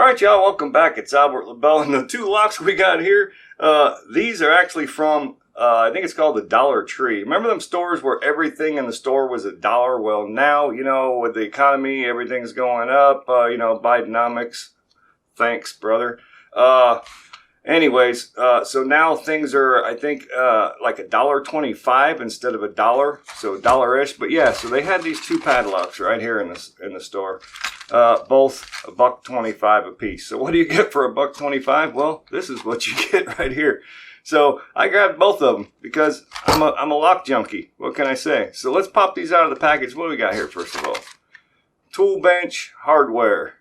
Alright y'all, welcome back. It's Albert LaBelle, and the two locks we got here, these are actually from, I think it's called the Dollar Tree. Remember them stores where everything in the store was $1? Well now, you know, with the economy, everything's going up, you know, Bidenomics. Thanks, brother. Anyways, so now things are, I think, like $1.25 instead of $1, so $1-ish. But yeah, so they had these two padlocks right here in the store, both $1.25 a piece. So what do you get for $1.25? Well, this is what you get right here. So I grabbed both of them because I'm a lock junkie. What can I say? So let's pop these out of the package. What do we got here first of all? Tool bench hardware.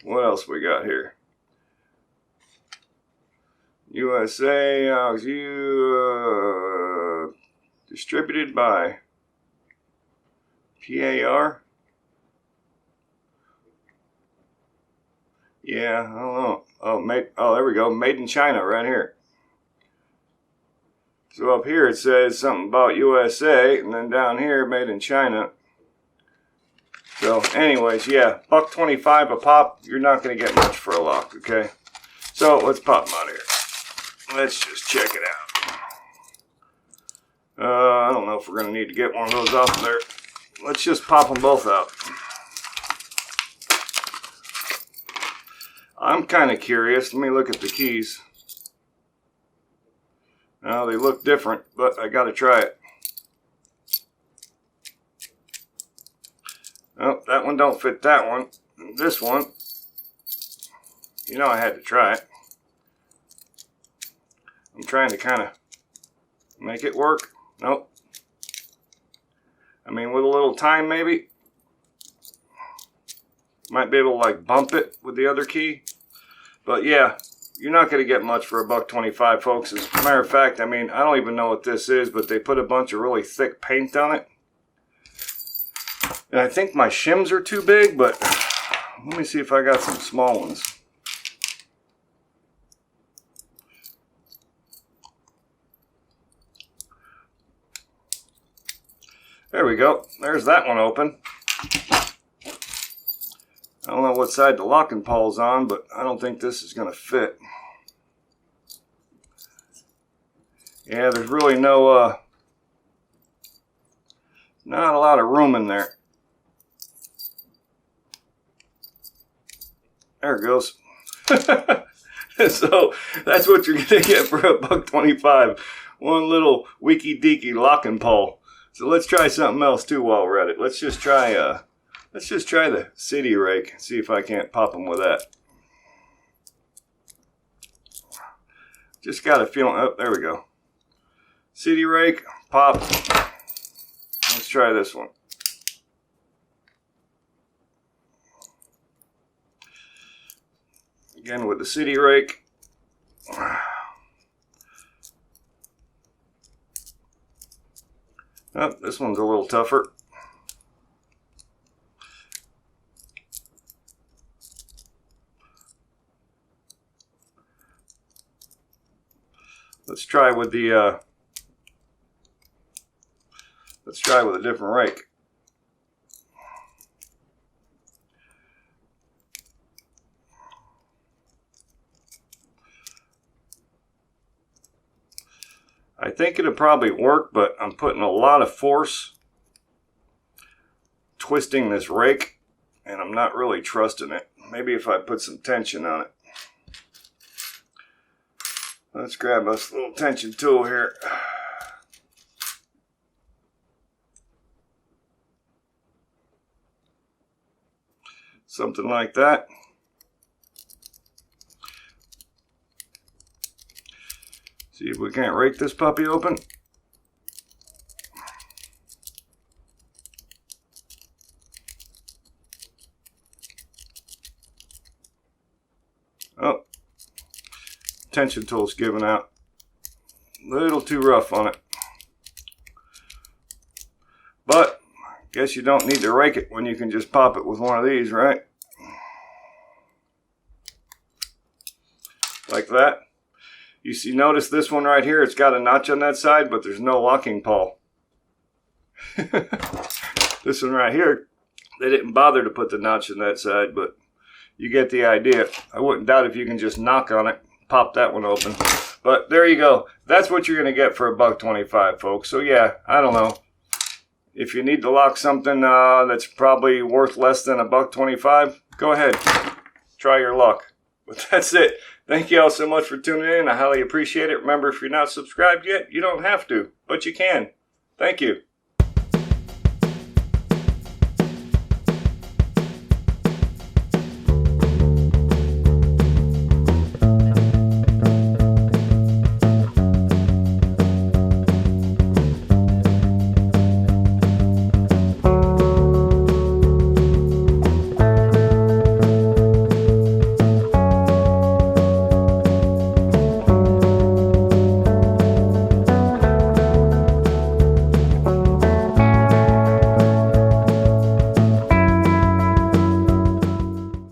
What else we got here? USA, distributed by PAR. Yeah, I don't know. Oh, there we go. Made in China right here. So up here it says something about USA, and then down here, made in China. So anyways, yeah, $1.25 a pop. You're not going to get much for a lock, okay? So let's pop them out of here. Let's just check it out. I don't know if we're going to need to get one of those off there. Let's just pop them both out. I'm kind of curious. Let me look at the keys. Now they look different, but I got to try it. Oh, that one don't fit that one. This one, you know I had to try it. I'm trying to kind of make it work. Nope. I mean, with a little time maybe. Might be able to like bump it with the other key. But yeah, you're not going to get much for $1.25, folks. As a matter of fact, I mean, I don't even know what this is, but they put a bunch of really thick paint on it. And I think my shims are too big, but let me see if I got some small ones. There we go. There's that one open. I don't know what side the locking paw's on, but I don't think this is going to fit. Yeah, there's really no, not a lot of room in there. There it goes. So that's what you're gonna get for $1.25. One little weaky deaky locking paw. So let's try something else too while we're at it. Let's just try the city rake. See if I can't pop them with that. Just got a feeling. Oh, there we go. City rake, pop. Let's try this one. Again with the city rake. Oh, this one's a little tougher. Let's try with the let's try with a different rake. I think it'll probably work, but I'm putting a lot of force twisting this rake, and I'm not really trusting it. Maybe if I put some tension on it. Let's grab us a little tension tool here. Something like that. See if we can't rake this puppy open. Oh, tension tool's giving out. A little too rough on it. But I guess you don't need to rake it when you can just pop it with one of these, right? Like that. You see, notice this one right here, it's got a notch on that side, but there's no locking paw. This one right here, They didn't bother to put the notch in that side, but you get the idea. I wouldn't doubt if you can just knock on it, pop that one open. But there you go. That's what you're going to get for $1.25, folks. So yeah, I don't know. If you need to lock something that's probably worth less than $1.25, go ahead. Try your luck. But that's it. Thank you all so much for tuning in. I highly appreciate it. Remember, if you're not subscribed yet, you don't have to, but you can. Thank you.